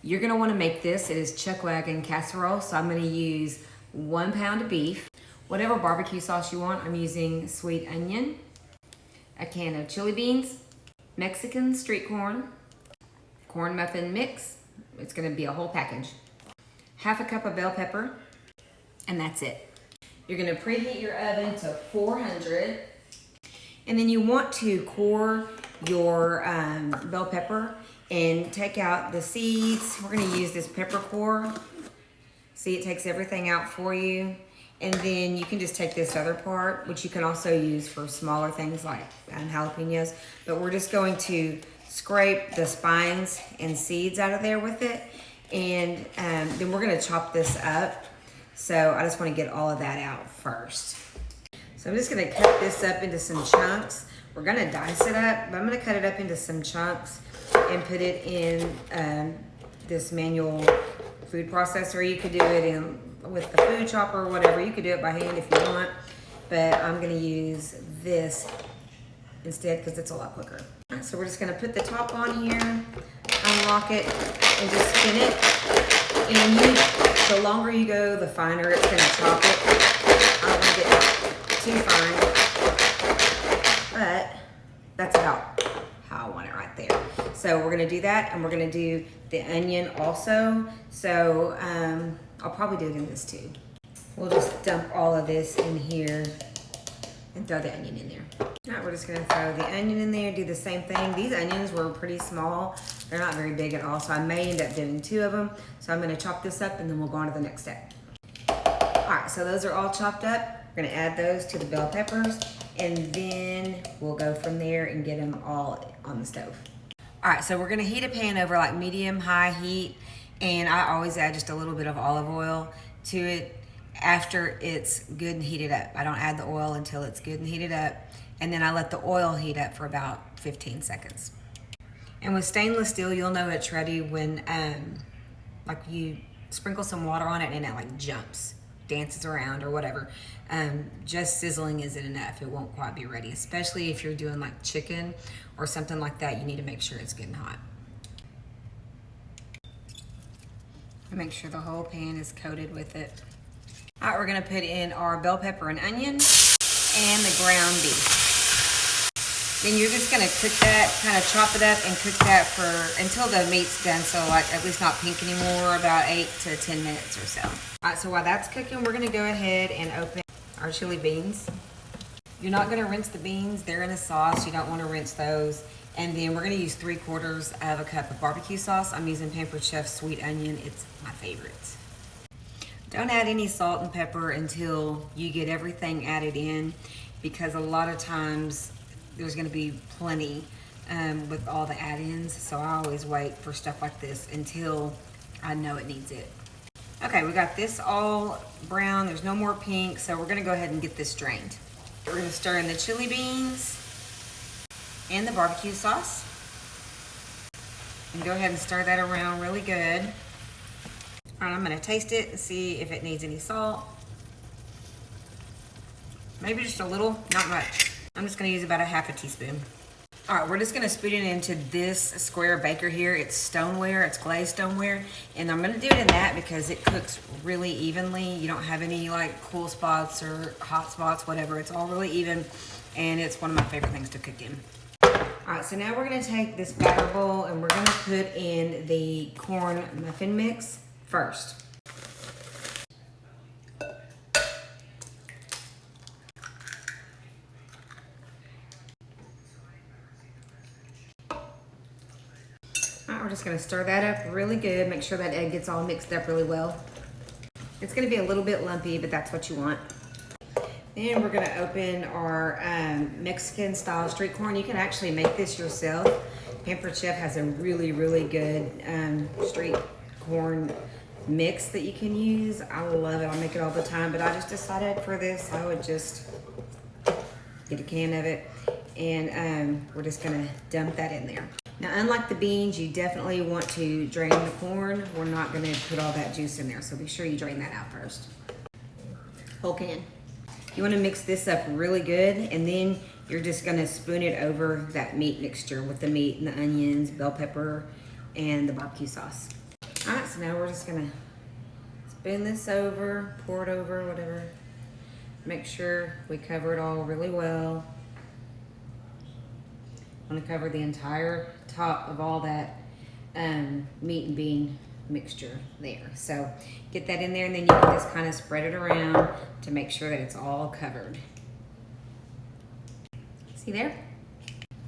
You're gonna wanna make this. It is Chuckwagon Casserole, so I'm gonna use 1 pound of beef, whatever barbecue sauce you want. I'm using sweet onion, a can of chili beans, Mexican street corn, corn muffin mix. It's gonna be a whole package. Half a cup of bell pepper, and that's it. You're gonna preheat your oven to 400, and then you want to core your bell pepper and take out the seeds. We're gonna use this pepper core. See, it takes everything out for you. And then you can just take this other part, which you can also use for smaller things like jalapenos. But we're just going to scrape the spines and seeds out of there with it. And then we're gonna chop this up. So I just wanna get all of that out first. So I'm just gonna cut this up into some chunks. We're gonna dice it up, but I'm gonna cut it up into some chunks and put it in this manual food processor. You could do it in with the food chopper or whatever. You could do it by hand if you want, but I'm gonna use this instead because it's a lot quicker. So we're just gonna put the top on here, unlock it, and just spin it. And the longer you go, the finer it's gonna chop it. I don't wanna get too fine, but that's about how I want it right there. So we're gonna do that, and we're gonna do the onion also. So I'll probably do it in this too. We'll just dump all of this in here and throw the onion in there. All right, we're just gonna throw the onion in there, do the same thing. These onions were pretty small. They're not very big at all, so I may end up doing 2 of them. So I'm gonna chop this up and then we'll go on to the next step. All right, so those are all chopped up. We're gonna add those to the bell peppers, and then we'll go from there and get them all on the stove. All right, so we're gonna heat a pan over like medium-high heat, and I always add just a little bit of olive oil to it after it's good and heated up. I don't add the oil until it's good and heated up, and then I let the oil heat up for about 15 seconds. And with stainless steel, you'll know it's ready when like you sprinkle some water on it and it like jumps, dances around or whatever. Just sizzling isn't enough. It won't quite be ready, especially if you're doing like chicken or something like that. You need to make sure it's getting hot. Make sure the whole pan is coated with it. All right, we're gonna put in our bell pepper and onion and the ground beef. Then you're just gonna cook that, kind of chop it up and cook that for until the meat's done, so like at least not pink anymore, about 8 to 10 minutes or so. All right, so while that's cooking, we're gonna go ahead and open our chili beans. You're not gonna rinse the beans, they're in a sauce, you don't wanna rinse those. And then we're gonna use 3/4 of a cup of barbecue sauce. I'm using Pampered Chef's sweet onion, it's my favorite. Don't add any salt and pepper until you get everything added in, because a lot of times there's gonna be plenty with all the add-ins. So I always wait for stuff like this until I know it needs it. Okay, we got this all brown, there's no more pink, so we're gonna go ahead and get this drained. We're gonna stir in the chili beans and the barbecue sauce. And go ahead and stir that around really good. All right, I'm gonna taste it and see if it needs any salt. Maybe just a little, not much. I'm just gonna use about a half a teaspoon. All right, we're just gonna spoon it into this square baker here. It's stoneware, it's glazed stoneware. And I'm gonna do it in that because it cooks really evenly. You don't have any like cool spots or hot spots, whatever. It's all really even, and it's one of my favorite things to cook in. All right, so now we're gonna take this batter bowl and we're gonna put in the corn muffin mix first. All right, we're just gonna stir that up really good. Make sure that egg gets all mixed up really well. It's gonna be a little bit lumpy, but that's what you want. Then we're gonna open our Mexican style street corn. You can actually make this yourself. Pampered Chef has a really, really good street corn mix that you can use. I love it, I make it all the time, but I just decided for this, I would just get a can of it, and we're just gonna dump that in there. Now, unlike the beans, you definitely want to drain the corn. We're not gonna put all that juice in there, so be sure you drain that out first. Whole can. You wanna mix this up really good, and then you're just gonna spoon it over that meat mixture with the meat and the onions, bell pepper, and the barbecue sauce. All right, so now we're just gonna spoon this over, pour it over, whatever. Make sure we cover it all really well. I want to cover the entire top of all that meat and bean mixture there. So get that in there, and then you can just kind of spread it around to make sure that it's all covered. See there?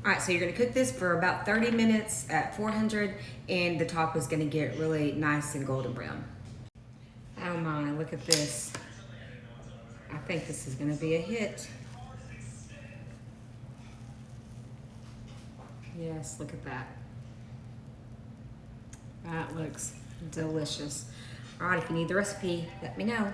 All right, so you're gonna cook this for about 30 minutes at 400, and the top is gonna get really nice and golden brown. Oh my, look at this. I think this is gonna be a hit. Yes, look at that. That looks delicious. All right, if you need the recipe, let me know.